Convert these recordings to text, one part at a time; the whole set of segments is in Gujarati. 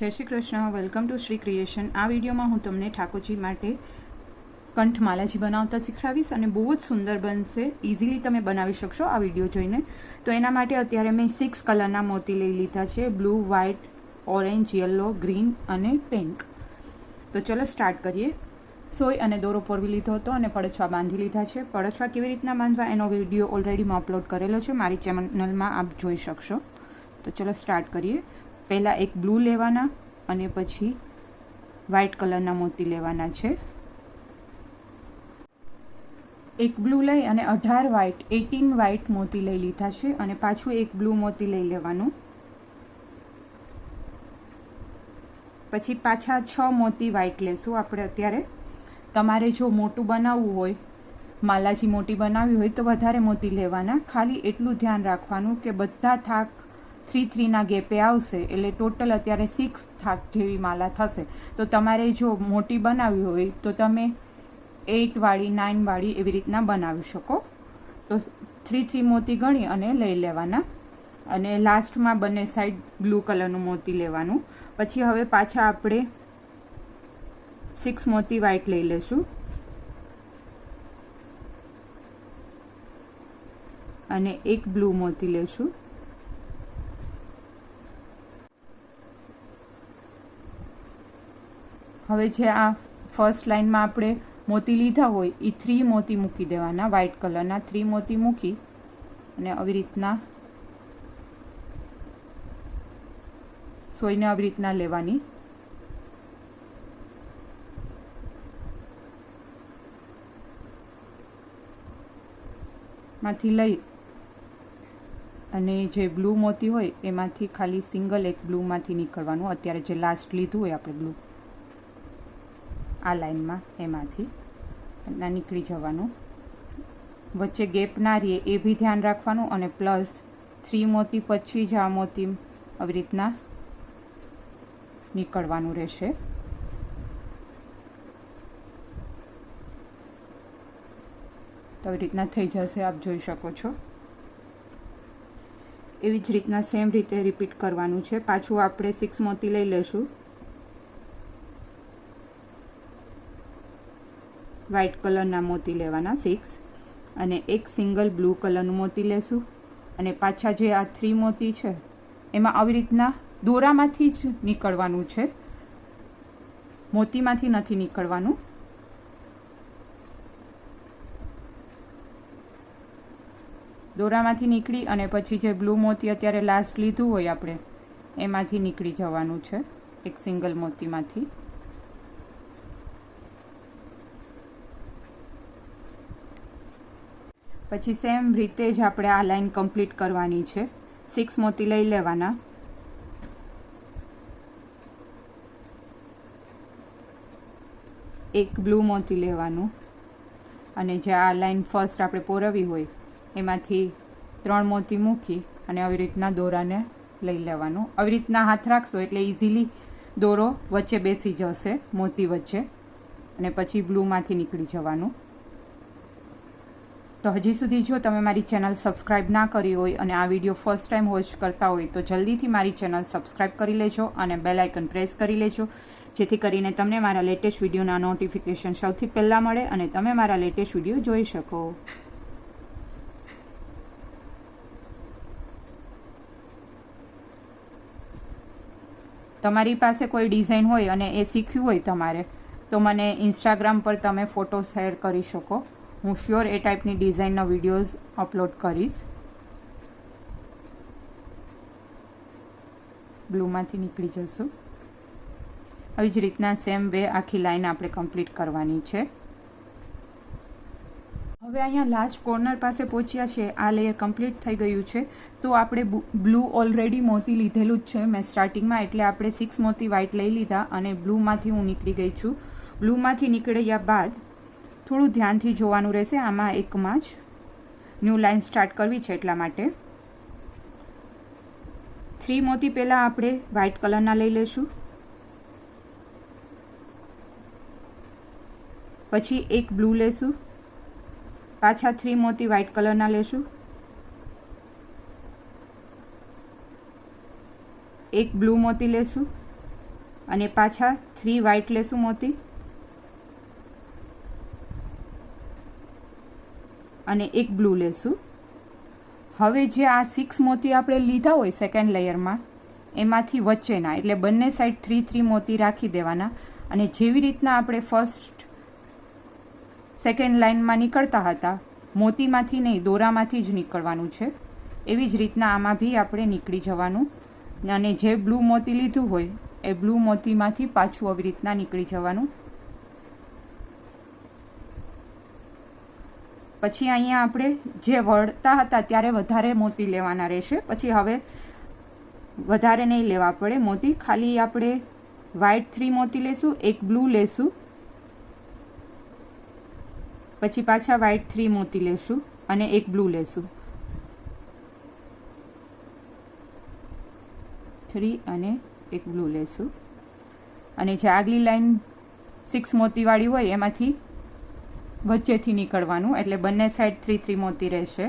जय Shri Krishna. Welcome to Shri creation. आ विडियो में हूँ तमने ठाकुरजी माटे कंठमालाजी बनावता शीखवाड़ीश अने बहुत सुंदर बनशे। इजीली तमे बनावी शकशो आ विडियो जोईने। तो एना माटे अत्यारे मैं 6 कलरना मोती लई लीधा छे, blue, white, orange, yellow, green अने पिंक। तो चलो स्टार्ट करिए। सोय अने दोरो पोरवी लीधो हतो अने पड़छवा बांधी लीधा छे। पड़छवा केवी रीतना बांधवा एनो विडियो ऑलरेडी मैं अपलोड करेलो छे, मारी चेनलमां आप जोई शकशो। तो चलो स्टार्ट करिए। पहला एक ब्लू लेवाना अने पछी व्हाइट कलरना मोती लेवाना छे। एक ब्लू लई अने 18 व्हाइट 18 व्हाइट मोती लई लीधा छे अने पाछुं एक ब्लू मोती लई लेवानुं। पछी पाछा 6 मोती व्हाइट लेशुं आपणे अत्यारे। तमारे जो मोटुं बनाववुं होय, मालाजी मोटी बनावी होय तो वधारे मोती लेवाना। खाली एटलुं ध्यान राखवानुं के बधा थाक 3-3 ना गेपे आवशे, एटले टोटल अत्यारे 6 थाक जेवी माला थशे। तो तमारे जो मोटी बनावी होय तो तमे 8 वाળી 9 वाળી एवी रीतना बनावी शको। तो 3-3 मोती गणी अने लई लेवाना अने लास्टमां बने साइड ब्लू कलरनुं मोती लेवानुं। पछी हवे पाछा आपणे 6 मोती व्हाइट लई लेशुं अने एक ब्लू मोती लेशुं। हवे जे आ फर्स्ट लाइन में आपणे मोती लीधा होय ए 3 मोती मूकी देवाना। व्हाइट कलरना 3 मोती मूकी अने આવી રીતના સોયને આવી રીતના લેવાની। माथी लई अने जे ब्लू मोती होय एमांथी खाली सिंगल एक ब्लू मांथी निकळवानुं। अत्यारे जे लास्ट लीधुं होय आपणे ब्लू आ लाइन में एमांथी निकળી जवानुं। वच्चे गेप ना रहे ए भी ध्यान राखवानुं अने प्लस 3 मोती पछी ज आ मोती આવી રીતના નીકળવાનું રહેશે। तो આવી રીતના થઈ જશે, आप જોઈ શકો છો। એવી જ રીતના સેમ રીતે રિપીટ કરવાનું છે। પાછું આપણે 6 મોતી લઈ લેશું। व्हाइट कलरना मोती लेवाना 6 अने एक सिंगल ब्लू कलरनुं मोती लेशुं अने पाछा जे आ 3 मोती छे एमां આવી રીતના દોરામાંથી જ નીકળવાનું છે, મોતીમાંથી નથી નીકળવાનું। દોરામાંથી નીકળી અને પછી જે બ્લુ મોતી અત્યારે લાસ્ટ લીધું હોય આપણે એમાંથી નીકળી જવાનું છે, એક સિંગલ મોતીમાંથી। પછી સેમ રીતે જ આપણે આ લાઈન કમ્પ્લીટ કરવાની છે। 6 મોતી લઈ લેવાના, એક બ્લુ મોતી લેવાનું અને જે આ લાઈન ફર્સ્ટ આપણે પોરવી હોય એમાંથી 3 મોતી મૂકી અને આવી રીતના દોરાને લઈ લેવાનું। આવી રીતના હાથ રાખશો એટલે ઇઝીલી દોરો વચ્ચે બેસી જશે મોતી વચ્ચે અને પછી બ્લુમાંથી નીકળી જવાનું। तो हजी सुधी जो तमे मारी चेनल सब्सक्राइब ना करी होय अने आ विडियो फर्स्ट टाइम वॉच करता होय तो जल्दी थी मारी चेनल सब्सक्राइब करी लेजो अने बेल आइकन प्रेस करी लेजो, जेथी करीने तमने मारा लेटेस्ट विडियोना नोटिफिकेशन सौथी पहेला मळे अने तमे मारा लेटेस्ट विडियो जोई शको। तमारी पासे कोई डिजाइन होय अने ए शीख्युं होय तमारे तो मने इंस्टाग्राम पर तमे फोटो शेर करी शको। हूँ श्योर ए टाइपनी डिजाइनना विडियोज अपलोड करीश। ब्लूमांथी निकળી જશું। આવી જ રીતના સેમ વે આખી લાઈન આપણે કમ્પ્લીટ કરવાની છે। હવે અહીંયા લાસ્ટ કોર્નર પાસે પહોંચ્યા છે, આ લેયર કમ્પ્લીટ થઈ ગયું છે। તો આપણે બ્લુ ઓલરેડી મોતી લીધેલું જ છે મેં સ્ટાર્ટિંગમાં, એટલે આપણે 6 મોતી વ્હાઇટ લઈ લીધા અને બ્લુમાંથી હું નીકળી ગઈ છું। બ્લુમાંથી નીકળ્યા બાદ થોડું ધ્યાનથી જોવાનું રહેશે। આમાં એકમાં જ ન્યૂ લાઇન સ્ટાર્ટ કરવી છે એટલા માટે 3 મોતી પહેલાં આપણે વ્હાઇટ કલરના લઈ લેશું, પછી એક બ્લુ લેશું, પાછા 3 મોતી વ્હાઇટ કલરના લેશું, એક બ્લુ મોતી લેશું અને પાછા 3 વ્હાઇટ લેશું મોતી અને એક બ્લુ લેશું. હવે જે આ 6 મોતી આપણે લીધા હોય સેકન્ડ લેયરમાં એમાંથી વચ્ચેના એટલે બંને સાઈડ 3 મોતી રાખી દેવાના અને જેવી રીતના આપણે ફર્સ્ટ સેકન્ડ લાઇનમાં નીકળતા હતા મોતીમાંથી નહીં દોરામાંથી જ નીકળવાનું છે એવી જ રીતના આમાં બી આપણે નીકળી જવાનું અને જે બ્લુ મોતી લીધું હોય એ બ્લુ મોતીમાંથી પાછું આવી રીતના નીકળી જવાનું. પછી અહીંયા આપણે જે વળતા હતા ત્યારે વધારે મોતી લેવાના રહેશે. પછી હવે વધારે નહીં લેવા પડે મોતી, ખાલી આપણે વ્હાઇટ 3 મોતી લેશું, એક બ્લુ લેશું, પછી પાછા વ્હાઇટ 3 મોતી લેશું અને એક બ્લુ લેશું. 3 અને એક બ્લુ લેશું અને જે આગલી લાઈન 6 મોતીવાળી હોય એમાંથી વચ્ચેથી નીકળવાનું એટલે બંને સાઈડ 3 મોતી રહેશે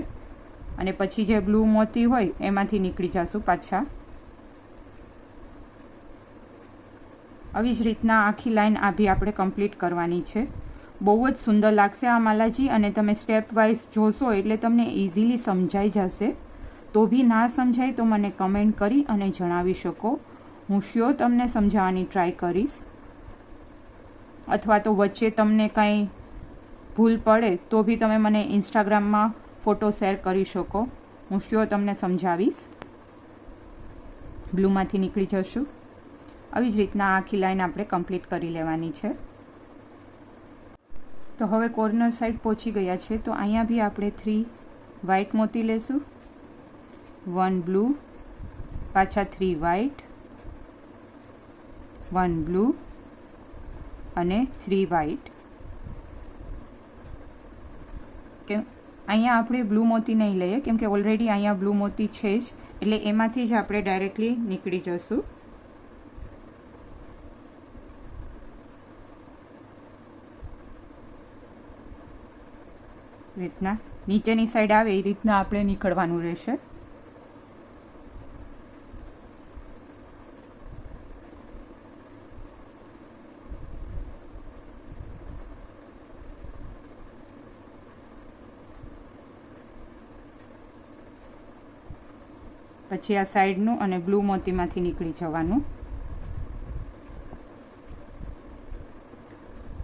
અને પછી જે બ્લુ મોતી હોય એમાંથી નીકળી જશું પાછા. આવી જ રીતના આખી લાઈન આ બી આપણે કમ્પ્લીટ કરવાની છે. બહુ જ સુંદર લાગશે આ માલાજી અને તમે સ્ટેપ વાઇઝ જોશો એટલે તમને ઇઝીલી સમજાઈ જશે. તો બી ના સમજાય તો મને કમેન્ટ કરી અને જણાવી શકો. હું શ્યોર તમને સમજાવવાની ટ્રાય કરીશ અથવા તો વચ્ચે તમને કાંઈ ભૂલ પડે તો બી તમે મને ઇન્સ્ટાગ્રામમાં ફોટો શેર કરી શકો. હું શ્યોર તમને સમજાવીશ. બ્લુમાંથી નીકળી જશું. આવી જ રીતના આખી લાઈન આપણે કમ્પ્લીટ કરી લેવાની છે. તો હવે કોર્નર સાઈડ પહોંચી ગયા છે તો અહીંયા બી આપણે 3 વ્હાઇટ મોતી લેશું, 1 બ્લુ, પાછા 3 વ્હાઇટ, 1 બ્લુ અને 3 વ્હાઇટ. કેમ અહીંયા આપણે બ્લુ મોતી નહીં લઈએ કેમ કે ઓલરેડી અહીંયા બ્લુ મોતી છે જ એટલે એમાંથી જ આપણે ડાયરેક્ટલી નીકળી જશું. રીતના નીચેની સાઈડ આવે એ રીતના આપણે નીકળવાનું રહેશે. પછી આ સાઈડનું અને બ્લુ મોતીમાંથી નીકળી જવાનું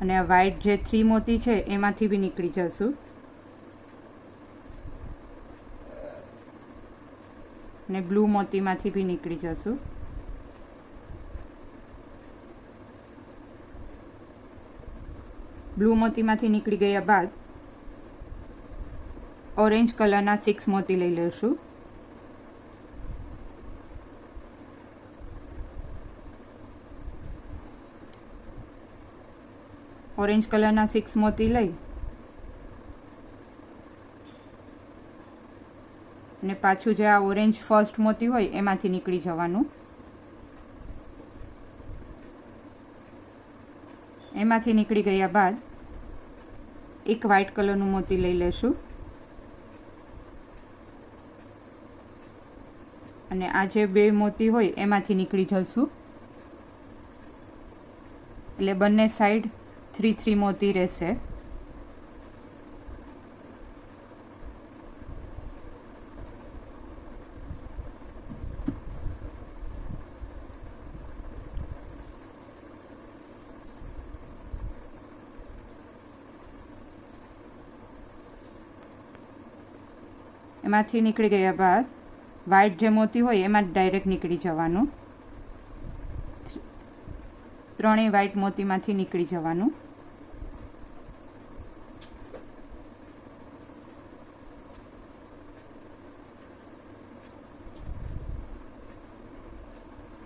અને આ વ્હાઇટ જે 3 મોતી છે એમાંથી બી નીકળી જશું અને બ્લુ મોતીમાંથી બી નીકળી જશું. બ્લુ મોતીમાંથી નીકળી ગયા બાદ ઓરેન્જ કલરના 6 મોતી લઈ લઈશું. ઓરેન્જ કલરના 6 મોતી લઈ અને પાછું જે આ ઓરેન્જ ફર્સ્ટ મોતી હોય એમાંથી નીકળી જવાનું. એમાંથી નીકળી ગયા બાદ એક વ્હાઇટ કલરનું મોતી લઈ લેશું અને આ જે 2 મોતી હોય એમાંથી નીકળી જશું એટલે બંને સાઈડ 3 મોતી રહેશે. એમાંથી નીકળી ગયા બાદ વ્હાઇટ જે મોતી હોય એમાં ડાયરેક્ટ નીકળી જવાનું. 3 વ્હાઇટ મોતીમાંથી નીકળી જવાનું.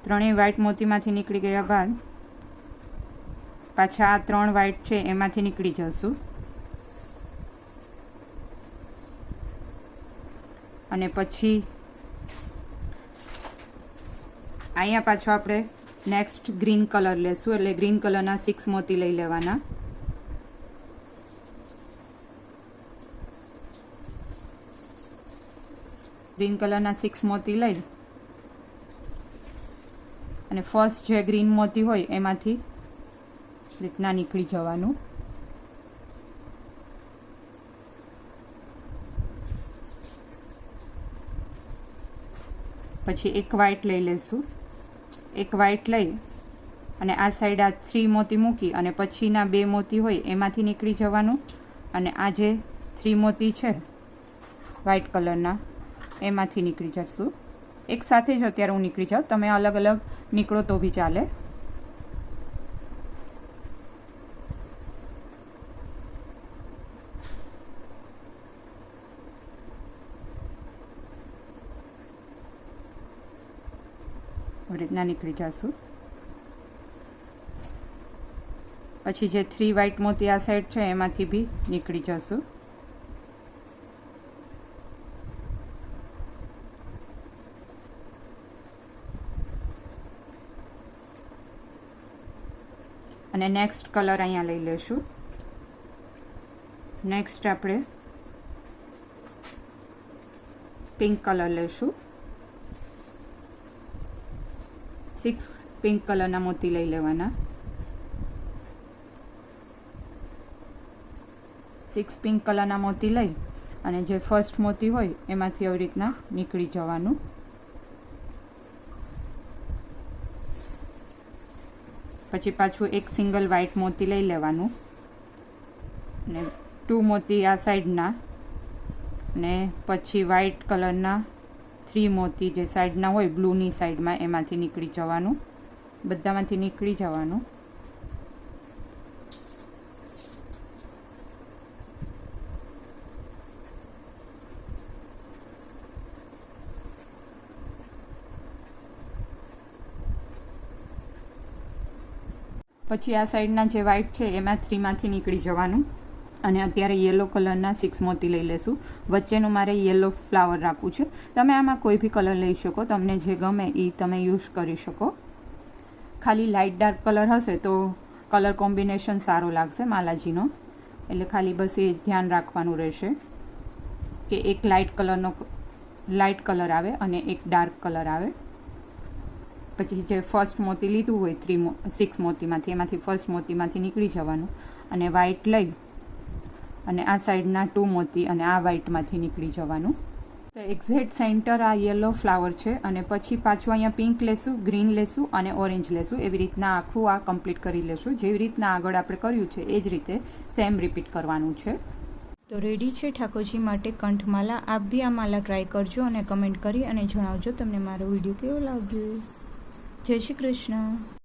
ત્રણેય વ્હાઇટ મોતીમાંથી નીકળી ગયા બાદ પાછા આ 3 વ્હાઇટ છે એમાંથી નીકળી જશું અને પછી અહીંયા પાછો આપણે નેક્સ્ટ ગ્રીન કલર લેશું એટલે ગ્રીન કલરના 6 મોતી લઈ લેવાના. ગ્રીન કલરના 6 મોતી લઈ અને ફર્સ્ટ જે ગ્રીન મોતી હોય એમાંથી રીતના નીકળી જવાનું. પછી એક વ્હાઈટ લઈ લેશું. એક વ્હાઈટ લઈ અને આ સાઈડ આ 3 મોતી મૂકી અને પછીના 2 મોતી હોય એમાંથી નીકળી જવાનું. અને આ જે 3 મોતી છે વ્હાઈટ કલરના એમાંથી નીકળી જશું. એક સાથે જ અત્યારે હું નીકળી જાઉં, તમે અલગ અલગ નીકળો તો બી ચાલે. રીતના નીકળી જશું. પછી જે 3 વ્હાઈટ મોતી આ સાઈડ છે એમાંથી બી નીકળી જશું. અને નેક્સ્ટ કલર અહીંયા લઈ લેશું. નેક્સ્ટ આપણે પિંક કલર લેશું. 6 પિંક કલરના મોતી લઈ લેવાના. 6 પિંક કલરના મોતી લઈ અને જે ફર્સ્ટ મોતી હોય એમાંથી આવી રીતના નીકળી જવાનું. પછી પાછું એક સિંગલ વ્હાઈટ મોતી લઈ લેવાનું ને 2 મોતી આ સાઈડના ને પછી વ્હાઈટ કલરના 3 મોતી જે સાઈડના હોય બ્લૂની સાઈડમાં એમાંથી નીકળી જવાનું. બધામાંથી નીકળી જવાનું. પછી આ સાઈડના જે વ્હાઈટ છે એમાં 3 માંથી નીકળી જવાનું. અને અત્યારે યલો કલરના 6 મોતી લઈ લેશું. વચ્ચેનું મારે યલો ફ્લાવર રાખવું છે. તમે આમાં કોઈ બી કલર લઈ શકો, તમને જે ગમે એ તમે યુઝ કરી શકો. ખાલી લાઇટ ડાર્ક કલર હશે તો કલર કોમ્બિનેશન સારો લાગશે માલાજીનો. એટલે ખાલી બસ એ ધ્યાન રાખવાનું રહેશે કે એક લાઇટ કલર આવે અને એક ડાર્ક કલર આવે. પછી જે ફર્સ્ટ મોતી લીધું હોય 6 મોતીમાંથી એમાંથી ફર્સ્ટ મોતીમાંથી નીકળી જવાનું અને વ્હાઈટ લઈ અને આ સાઈડના 2 મોતી અને આ વ્હાઈટમાંથી નીકળી જવાનું. તો એક્ઝેક્ટ સેન્ટર આ યલો ફ્લાવર છે અને પછી પાછું અહીંયા પિંક લેશું, ગ્રીન લેશું અને ઓરેન્જ લેશું. એવી રીતના આખું આ કમ્પ્લીટ કરી લેશું. જેવી રીતના આગળ આપણે કર્યું છે એ જ રીતે સેમ રિપીટ કરવાનું છે. તો રેડી છે ઠાકોરજી માટે કંઠમાલા. આપ બી આ માલા ટ્રાય કરજો અને કમેન્ટ કરી અને જણાવજો તમને મારો વિડીયો કેવો લાગ્યો. જય શ્રી કૃષ્ણ.